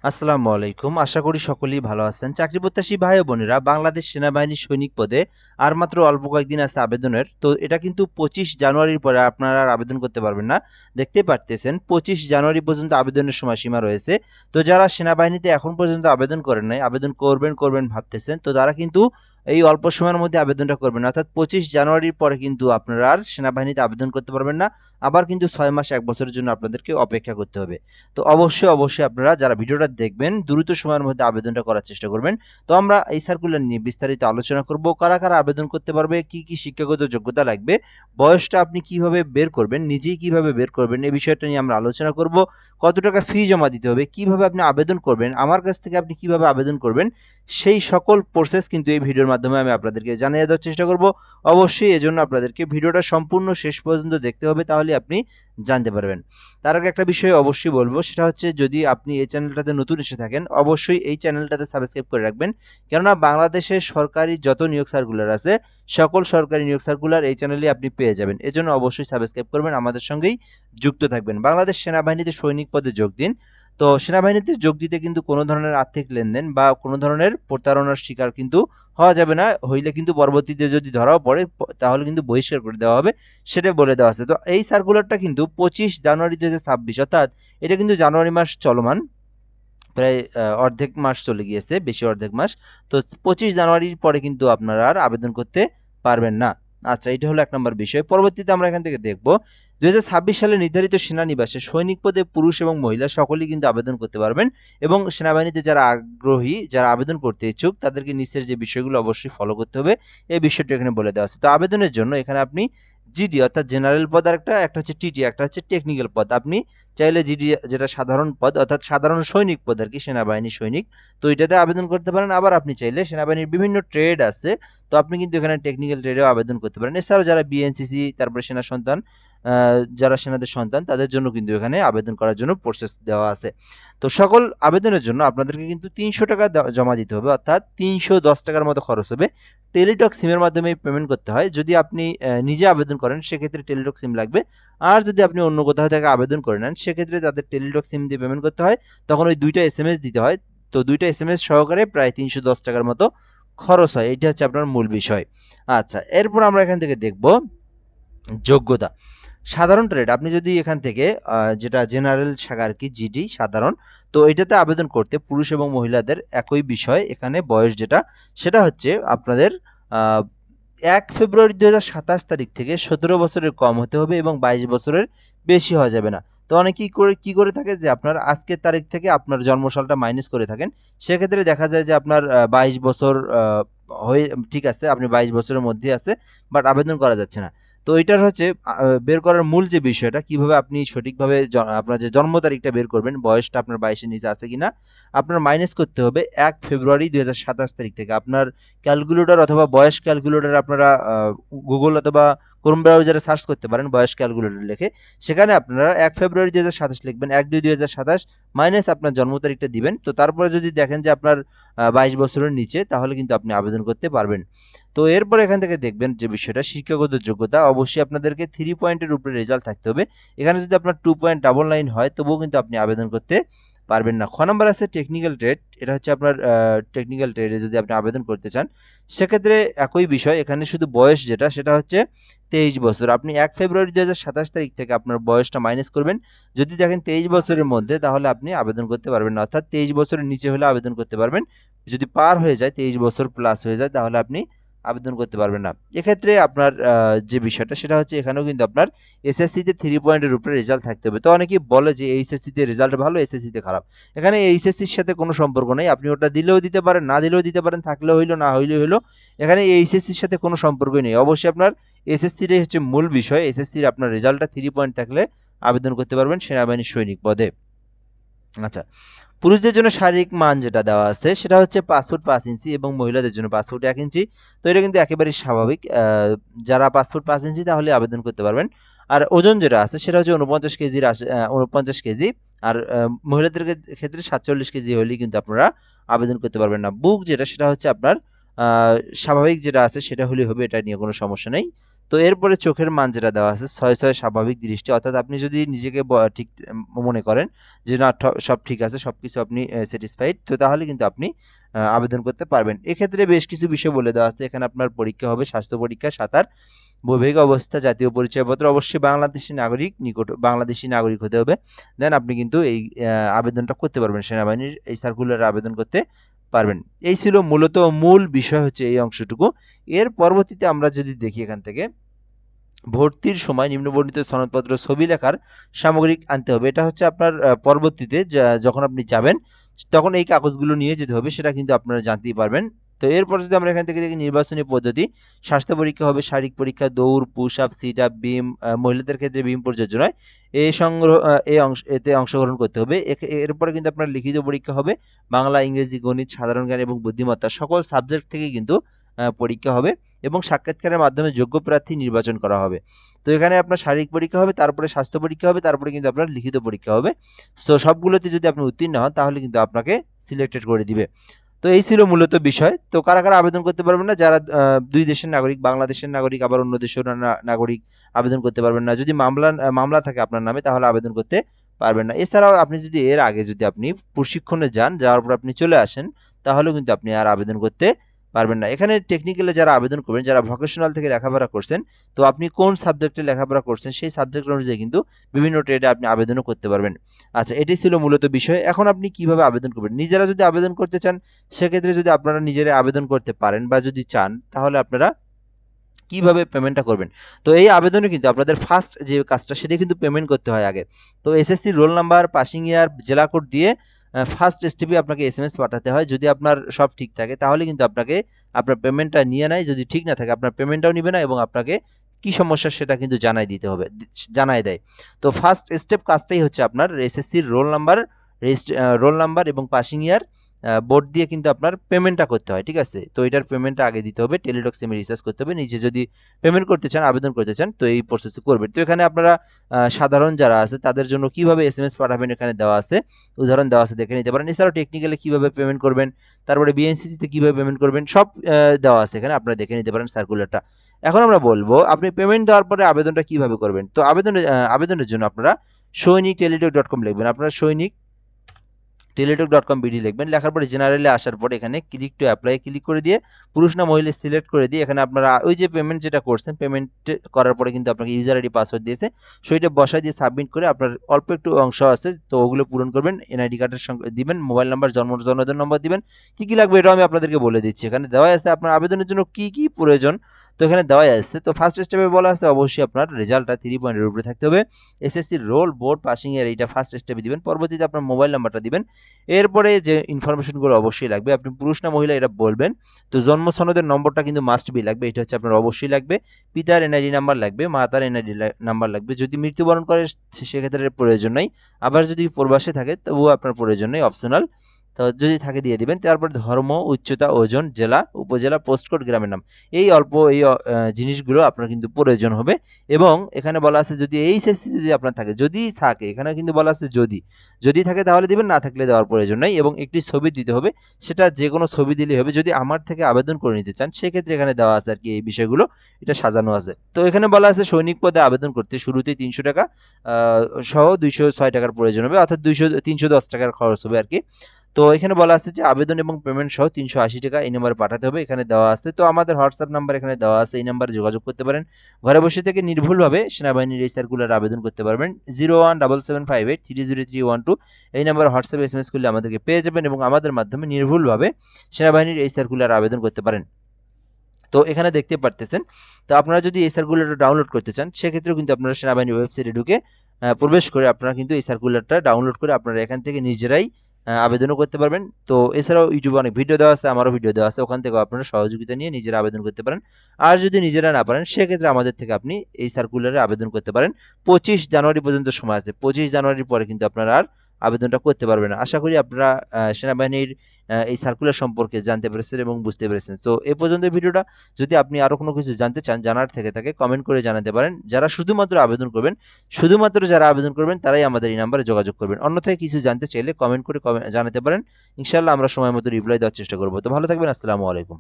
আসসালামু আলাইকুম। আশা করি সকলেই ভালো আছেন। চাকরি প্রত্যাশী ভাই ও বোনেরা, বাংলাদেশ সেনাবাহিনীর সৈনিক পদে আর মাত্র অল্প কয়েকদিন আছে আবেদনের। তো এটা কিন্তু 25 জানুয়ারির পরে আপনারা আর আবেদন করতে পারবেন না। দেখতেই পারতেছেন 25 জানুয়ারি পর্যন্ত আবেদনের সময়সীমা রয়েছে। তো যারা সেনাবাহিনীতে এখন পর্যন্ত আবেদন করেন নাই, আবেদন করবেন ভাবতেছেন, তো তারা কিন্তু এই অল্প সময়ের মধ্যে আবেদনটা করবেন। অর্থাৎ 25 জানুয়ারির পরে কিন্তু আপনারা আর সেনাবাহিনীতে আবেদন করতে পারবেন না। আবার কিন্তু 6 মাস 1 বছরের জন্য আপনাদেরকে অপেক্ষা করতে হবে। তো অবশ্যই আপনারা যারা ভিডিওটা দেখবেন দ্রুত সময়ের মধ্যে আবেদনটা করার চেষ্টা করবেন। তো আমরা এই সার্কুলার নিয়ে বিস্তারিত আলোচনা করব। কারা আবেদন করতে পারবে, কি শিক্ষাগত যোগ্যতা লাগবে, বয়সটা আপনি কিভাবে বের করবেন, নিজেই কিভাবে বের করবেন, এই বিষয়টা নিয়ে আমরা আলোচনা করব। কত টাকা ফি জমা দিতে হবে, কিভাবে আপনি আবেদন করবেন, আমার কাছ থেকে আপনি কিভাবে আবেদন করবেন, সেই সকল প্রসেস কিন্তু এই ভিডিওর মাধ্যমে আমি আপনাদেরকে জানিয়ে দেওয়ার চেষ্টা করব। অবশ্যই এজন্য আপনাদেরকে ভিডিওটা সম্পূর্ণ শেষ পর্যন্ত দেখতে হবে, তাহলে আপনি জানতে পারবেন। তার আগে একটা বিষয় অবশ্যই বলবো, সেটা হচ্ছে যদি আপনি এই চ্যানেলটাতে নতুন এসে থাকেন, অবশ্যই এই চ্যানেলটাতে সাবস্ক্রাইব করে রাখবেন। কেননা বাংলাদেশের সরকারি যত নিয়োগ সার্কুলার আছে, সকল সরকারি নিয়োগ সার্কুলার এই চ্যানেলে আপনি পেয়ে যাবেন। এজন্য অবশ্যই সাবস্ক্রাইব করবেন, আমাদের সঙ্গেই যুক্ত থাকবেন। বাংলাদেশ সেনাবাহিনীতে সৈনিক পদে যোগ দিন। তো সেনাবাহিনীতে যোগ দিতে কিন্তু কোনো ধরনের আর্থিক লেনদেন বা কোনো ধরনের প্রতারণার শিকার কিন্তু হওয়া যাবে না। হইলে কিন্তু পরবর্তীতে যদি ধরাও পড়ে, তাহলে কিন্তু বহিষ্কার করে দেওয়া হবে, সেটা বলে দেওয়া আছে। তো এই সার্কুলারটা কিন্তু 25 জানুয়ারি 2026, অর্থাৎ এটা কিন্তু জানুয়ারি মাস চলমান, প্রায় অর্ধেক মাস চলে গিয়েছে, বেশি অর্ধেক মাস। তো 25 জানুয়ারির পরে কিন্তু আপনারা আর আবেদন করতে পারবেন না। আচ্ছা, এটা হলো 1 নম্বর বিষয়। পরবর্তীতে আমরা এখান থেকে দেখব 2026 সালে নির্ধারিত সেনানিবাসে সৈনিক পদে পুরুষ এবং মহিলা সকলেই কিন্তু আবেদন করতে পারবেন। এবং সেনাবাহিনীতে যারা আগ্রহী, যারা আবেদন করতে ইচ্ছুক, তাদেরকে নিচের যে বিষয়গুলো অবশ্যই ফলো করতে হবে, এই বিষয়টা এখানে বলে দেওয়া আছে। তো আবেদনের জন্য এখানে আপনি জিডি অর্থাৎ জেনারেল পদ, আর একটা হচ্ছে টিটি, একটা হচ্ছে টেকনিক্যাল পদ। আপনি চাইলে জিডি যেটা সাধারণ পদ, অর্থাৎ সাধারণ সৈনিক পদ আর কি, সেনাবাহিনী সৈনিক, তো এটাতে আবেদন করতে পারেন। আবার আপনি চাইলে সেনাবাহিনীর বিভিন্ন ট্রেড আছে, তো আপনি কিন্তু এখানে টেকনিক্যাল ট্রেডেও আবেদন করতে পারেন। এছাড়াও যারা বিএনসিসি, তারপরে সেনা সন্তান, যারা সেনাদের সন্তান, তাদের জন্য কিন্তু এখানে আবেদন করার জন্য প্রসেস দেওয়া আছে। তো সকল আবেদনের জন্য আপনাদেরকে কিন্তু 300 টাকা জমা দিতে হবে, অর্থাৎ 310 টাকার মতো খরচ হবে। টেলিটক সিমের মাধ্যমে পেমেন্ট করতে হয়। যদি আপনি নিজে আবেদন করেন, সেক্ষেত্রে টেলিটক সিম লাগবে। আর যদি আপনি অন্য কোথাও থেকে আবেদন করে নেন, সেক্ষেত্রে তাদের টেলিটক সিম দিয়ে পেমেন্ট করতে হয়। তখন ওই 2টা এসএমএস দিতে হয়। তো 2টা এসএমএস সহকারে প্রায় 310 টাকার মতো খরচ হয়। এটা হচ্ছে আপনার মূল বিষয়। আচ্ছা, এরপর আমরা এখান থেকে দেখব যোগ্যতা। সাধারণ ট্রেড, আপনি যদি এখান থেকে যেটা জেনারেল শাখা আর কি, জিডি সাধারণ, তো এটাতে আবেদন করতে পুরুষ এবং মহিলাদের একই বিষয়। এখানে বয়স যেটা, সেটা হচ্ছে আপনাদের 1 ফেব্রুয়ারি 2027 তারিখ থেকে 17 বছরের কম হতে হবে এবং 22 বছরের বেশি হওয়া যাবে না। তো অনেকেই কি করে থাকে যে আপনার আজকের তারিখ থেকে আপনার জন্মসালটা মাইনাস করে থাকেন। সেক্ষেত্রে দেখা যায় যে আপনার 22 বছর হয়ে, ঠিক আছে, আপনি 22 বছরের মধ্যে আছে, বাট আবেদন করা যাচ্ছে না। তো এটার হচ্ছে বের করার মূল যে বিষয়টা, কিভাবে আপনি সঠিকভাবে আপনার যে জন্ম তারিখটা বের করবেন, বয়সটা আপনার 22-এর নিচে আছে কিনা, আপনার মাইনাস করতে হবে 1 ফেব্রুয়ারি 2027 তারিখ থেকে। আপনার ক্যালকুলেটর অথবা বয়স ক্যালকুলেটর আপনারা গুগল অথবা ক্রোম ব্রাউজারে সার্চ করতে পারেন, বয়স ক্যালকুলেটর লিখে। সেখানে আপনারা 1 ফেব্রুয়ারি 2027 লিখবেন, 1/2/2027 মাইনাস আপনার জন্ম তারিখটা দিবেন। তো তারপরে যদি দেখেন যে আপনার 22 বছরের নিচে, তাহলে কিন্তু আপনি আবেদন করতে পারবেন। তো এরপর এখান থেকে দেখবেন যে বিষয়টা শিক্ষাগত যোগ্যতা, অবশ্যই আপনাদেরকে 3 পয়েন্টের উপরে রেজাল্ট থাকতে হবে। এখানে যদি আপনার 2.99 হয়, তবুও কিন্তু আপনি আবেদন করতে পারবেন না। খ নাম্বার আছে টেকনিক্যাল ট্রেড। এটা হচ্ছে আপনার টেকনিক্যাল ট্রেডে যদি আপনি আবেদন করতে চান, সেক্ষেত্রে একই বিষয়। এখানে শুধু বয়স যেটা, সেটা হচ্ছে 23 বছর। আপনি 1 ফেব্রুয়ারি 2027 তারিখ থেকে আপনার বয়সটা মাইনাস করবেন। যদি দেখেন 23 বছরের মধ্যে, তাহলে আপনি আবেদন করতে পারবেন না। অর্থাৎ 23 বছরের নিচে হলে আবেদন করতে পারবেন। যদি পার হয়ে যায়, 23 বছর প্লাস হয়ে যায়, তাহলে আপনি আবেদন করতে পারবেন না। এক্ষেত্রে আপনার যে বিষয়টা, সেটা হচ্ছে এখানেও কিন্তু আপনার এসএসসিতে 3 পয়েন্টের উপরে রেজাল্ট থাকতে হবে। তো অনেকেই বলে যে এইচএসসিতে রেজাল্ট ভালো, এসএসসিতে খারাপ। এখানে এইচএসসির সাথে কোনো সম্পর্ক নেই। আপনি ওটা দিলেও দিতে পারেন, না দিলেও দিতে পারেন, থাকলেও হইলো, না হইলেও হইলো। এখানে এইচএসসির সাথে কোনো সম্পর্কই নেই। অবশ্যই আপনার এসএসসিটাই হচ্ছে মূল বিষয়। এসএসসির আপনার রেজাল্টটা 3 পয়েন্ট থাকলে আবেদন করতে পারবেন সেনাবাহিনীর সৈনিক পদে। আচ্ছা, পুরুষদের জন্য শারীরিক মান যেটা দেওয়া আছে, সেটা হচ্ছে 5 ফুট 5 ইঞ্চি এবং মহিলাদের জন্য 5 ফুট 1 ইঞ্চি। তো এটা কিন্তু একেবারেই স্বাভাবিক। যারা 5 ফুট 5 ইঞ্চি, তাহলে আবেদন করতে পারবেন। আর ওজন যেটা আছে, সেটা হচ্ছে 49 কেজির 49 কেজি। আর মহিলাদের ক্ষেত্রে 47 কেজি হলেই কিন্তু আপনারা আবেদন করতে পারবেন না। বুক যেটা, সেটা হচ্ছে আপনার স্বাভাবিক যেটা আছে, সেটা হলেই হবে, এটা নিয়ে কোনো সমস্যা নেই। তো এরপরে চোখের মান যেটা দেওয়া আছে 6 স্বাভাবিক দৃষ্টি, অর্থাৎ আপনি যদি নিজেকে ঠিক মনে করেন যে না সব ঠিক আছে, সব কিছু আপনি স্যাটিসফাইড, তো তাহলে কিন্তু আপনি আবেদন করতে পারবেন। এক্ষেত্রে বেশ কিছু বিষয় বলে দেওয়া আছে। এখানে আপনার পরীক্ষা হবে স্বাস্থ্য পরীক্ষা, সাঁতার, বৈবাহিক অবস্থা, জাতীয় পরিচয়পত্র, অবশ্যই বাংলাদেশি নাগরিক হতে হবে। দেন আপনি কিন্তু এই আবেদনটা করতে পারবেন, সেনাবাহিনীর এই সার্কুলারে আবেদন করতে পারবেন। এই ছিল মূলত মূল বিষয় হচ্ছে এই অংশটুকু। এর পরবর্তীতে আমরা যদি দেখি এখান থেকে ভর্তির সময় নিম্নবর্ণিত সনদপত্র ছবি লেখার সামগ্রিক আনতে হবে। এটা হচ্ছে আপনার পরবর্তীতে যখন আপনি যাবেন তখন এই কাগজগুলো নিয়ে যেতে হবে, সেটা কিন্তু আপনারা জানতেই পারবেন। তো এরপর যদি আমরা এখান থেকে দেখি নির্বাচনী পদ্ধতি, স্বাস্থ্য পরীক্ষা হবে, শারীরিক পরীক্ষা, দৌড়, পুশ আপ, সিট আপ, বিম, মহিলাদের ক্ষেত্রে বিম প্রযোজ্য নয়, এতে অংশগ্রহণ করতে হবে। এরপরে কিন্তু আপনার লিখিত পরীক্ষা হবে, বাংলা, ইংরেজি, গণিত, সাধারণ জ্ঞান এবং বুদ্ধিমত্তা সকল সাবজেক্ট থেকে কিন্তু পরীক্ষা হবে এবং সাক্ষাৎকারের মাধ্যমে যোগ্য প্রার্থী নির্বাচন করা হবে। তো এখানে আপনার শারীরিক পরীক্ষা হবে, তারপরে স্বাস্থ্য পরীক্ষা হবে, তারপরে কিন্তু আপনার লিখিত পরীক্ষা হবে। সো সবগুলোতে যদি আপনি উত্তীর্ণ হন তাহলে কিন্তু আপনাকে সিলেক্টেড করে দিবে। তো এই ছিল মূলত বিষয়। তো কারা কারা আবেদন করতে পারবেন না? যারা দুই দেশের নাগরিক, বাংলাদেশের নাগরিক, আবার অন্য দেশের নাগরিক আবেদন করতে পারবেন না। যদি মামলা থাকে আপনার নামে তাহলে আবেদন করতে পারবেন না। এছাড়াও আপনি যদি এর আগে যদি আপনি প্রশিক্ষণে যাওয়ার পর আপনি চলে আসেন তাহলেও কিন্তু আপনি আর আবেদন করতে পারবেন না। এখানে টেকনিক্যালে যারা আবেদন করবেন, যারা ভোকেশনাল থেকে লেখাপড়া করছেন, তো আপনি কোন সাবজেক্টে লেখাপড়া করছেন সেই সাবজেক্ট অনুযায়ী কিন্তু বিভিন্ন ট্রেডে আপনি আবেদনও করতে পারবেন। আচ্ছা, এটাই ছিল মূলত বিষয়। এখন আপনি কিভাবে আবেদন করবেন? নিজেরা যদি আবেদন করতে চান, সেক্ষেত্রে যদি আপনারা নিজেরা আবেদন করতে পারেন বা যদি চান, তাহলে আপনারা কিভাবে পেমেন্টটা করবেন? তো এই আবেদনে কিন্তু আপনাদের ফার্স্ট যে কাজটা সেটা কিন্তু পেমেন্ট করতে হয় আগে। তো এসএসসি রোল নাম্বার, পাসিং ইয়ার, জেলা কোড দিয়ে ফার্স্ট স্টেপে আপনাকে এসএমএস পাঠাতে হয়। যদি আপনার সব ঠিক থাকে তাহলে কিন্তু আপনাকে আপনার পেমেন্টটা নিয়ে নেয়, যদি ঠিক না থাকে আপনার পেমেন্টটাও নিবে না এবং আপনাকে কি সমস্যা সেটা কিন্তু জানাই দেয়। তো ফার্স্ট স্টেপ কাজটাই হচ্ছে আপনার এসএসসির রোল নাম্বার এবং পাসিং ইয়ার বোর্ড দিয়ে কিন্তু আপনার পেমেন্টটা করতে হয়, ঠিক আছে? তো এটার পেমেন্টটা আগে দিতে হবে, টেলিটক সিমে রিচার্জ করতে হবে। নিজে যদি পেমেন্ট করতে চান, আবেদন করতে চান, তো এই প্রসেসে করবেন। তো এখানে আপনারা সাধারণ যারা আছে তাদের জন্য কিভাবে এসএমএস পাঠাবেন এখানে দেওয়া আছে, উদাহরণ দেওয়া আছে, দেখে নিতে পারেন। এছাড়াও টেকনিক্যালি কিভাবে পেমেন্ট করবেন, তারপরে বিএনসিসিতে কিভাবে পেমেন্ট করবেন, সব দেওয়া আছে এখানে, আপনারা দেখে নিতে পারেন সার্কুলারটা। এখন আমরা বলবো আপনি পেমেন্ট দেওয়ার পরে আবেদনটা কিভাবে করবেন। তো আবেদনের জন্য আপনারা সৈনিক@টেলিটক.com লিখবেন। আপনারা সৈনিক টেলিটক.com বিডি লিখবেন। লেখার পরে জেনারেলে আসার পরে এখানে ক্লিক টু অ্যাপ্লাই ক্লিক করে দিয়ে পুরুষ না মহিলা সিলেক্ট করে দিয়ে এখানে আপনারা ওই যে পেমেন্ট যেটা করছেন, পেমেন্ট করার পরে কিন্তু আপনাকে ইউজার আইডি পাসওয়ার্ড দিয়েছে, সেইটা বসায় দিয়ে সাবমিট করে আপনার অল্প একটু অংশ আছে তো ওগুলো পূরণ করবেন। এনআইডি কার্ডের সঙ্গে দিবেন, মোবাইল নাম্বার, জন্মদিন নম্বর দিবেন। কি লাগবে এটাও আমি আপনাদেরকে বলে দিচ্ছি। এখানে দেওয়া আছে আপনার আবেদনের জন্য কি প্রয়োজন, তো এখানে দেওয়াই আছে। তো ফার্স্ট স্টেপে বলা আছে অবশ্যই আপনার রেজাল্টটা 3 পয়েন্টের উপরে থাকতে হবে। এসএসসি রোল, বোর্ড, পাসিং এর এইটা ফার্স্ট স্টেপে দিবেন। পরবর্তীতে আপনার মোবাইল নাম্বারটা দিবেন। এরপরে যে ইনফরমেশনগুলো অবশ্যই লাগবে, আপনি পুরুষ না মহিলা এটা বলবেন। তো জন্ম সনদের নম্বরটা কিন্তু মাস্ট বি লাগবে, এটা হচ্ছে আপনার অবশ্যই লাগবে। পিতার এনআইডি নাম্বার লাগবে, মাতার এনআইডি নাম্বার লাগবে। যদি মৃত্যুবরণ করে সেক্ষেত্রে প্রয়োজন নাই, আবার যদি প্রবাসে থাকে তবুও আপনার প্রয়োজন নেই, অপশনাল। তো যদি থাকে দিয়ে দিবেন। তারপর ধর্ম, উচ্চতা, ওজন, জেলা, উপজেলা, পোস্টকোড, গ্রামের নাম, এই জিনিসগুলো আপনার কিন্তু প্রয়োজন হবে। এবং এখানে বলা আছে যদি এইচএসসি যদি আপনার থাকে, যদি থাকে, এখানে কিন্তু বলা আছে যদি থাকে তাহলে দিবেন, না থাকলে দেওয়ার প্রয়োজন নাই। এবং একটি ছবি দিতে হবে, সেটা যে কোনো ছবি দিলেই হবে। যদি আমার থেকে আবেদন করে নিতে চান সেক্ষেত্রে এখানে দেওয়া আছে আর কি, এই বিষয়গুলো এটা সাজানো আছে। তো এখানে বলা আছে সৈনিক পদে আবেদন করতে শুরুতেই 300 টাকা সহ 206 টাকার প্রয়োজন হবে, অর্থাৎ 310 টাকার খরচ হবে আর কি। তো এখানে বলা আছে যে আবেদন এবং পেমেন্ট সহ 380 টাকা এই নম্বরে পাঠাতে হবে, এখানে দেওয়া আছে। তো আমাদের হোয়াটসঅ্যাপ নাম্বার এখানে দেওয়া আছে, এই নাম্বারে যোগাযোগ করতে পারেন। ঘরে বসে থেকে নির্ভুলভাবে সেনাবাহিনীর এই সার্কুলার আবেদন করতে পারবেন। 017758300312 এই নাম্বারে হোয়াটসঅ্যাপ এসএমএস করলে আমাদেরকে পেয়ে যাবেন এবং আমাদের মাধ্যমে নির্ভুলভাবে সেনাবাহিনীর এই সার্কুলার আবেদন করতে পারেন। তো এখানে দেখতে পারতেছেন। তো আপনারা যদি এই সার্কুলারটা ডাউনলোড করতে চান সেক্ষেত্রেও কিন্তু আপনারা সেনাবাহিনীর ওয়েবসাইটে ঢুকে প্রবেশ করে আপনারা কিন্তু এই সার্কুলারটা ডাউনলোড করে আপনারা এখান থেকে নিজেরাই আবেদনও করতে পারবেন। তো এছাড়াও ইউটিউবে অনেক ভিডিও দেওয়া আছে, আমারও ভিডিও দেওয়া আছে, ওখান থেকেও আপনারা সহযোগিতা নিয়ে নিজেরা আবেদন করতে পারেন। আর যদি নিজেরা না পারেন সেক্ষেত্রে আমাদের থেকে আপনি এই সার্কুলারে আবেদন করতে পারেন। 25 জানুয়ারি পর্যন্ত সময় আছে, 25 জানুয়ারির পরে কিন্তু আপনারা আর আবেদনটা করতে পারবেন না। আশা করি আপনারা সেনাবাহিনীর এই সার্কুলার সম্পর্কে জানতে পেরেছেন এবং বুঝতে পেরেছেন। তো এ পর্যন্ত ভিডিওটা। যদি আপনি আরও কোনো কিছু জানতে চান, জানার থেকে থাকে কমেন্ট করে জানাতে পারেন। শুধুমাত্র যারা আবেদন করবেন তারাই আমাদের এই নাম্বারে যোগাযোগ করবেন। অন্যথায় কিছু জানতে চাইলে কমেন্ট করে জানাতে পারেন। ইনশাআল্লাহ আমরা সময় মতো রিপ্লাই দেওয়ার চেষ্টা করব। তো ভালো থাকবেন। আসসালামু আলাইকুম।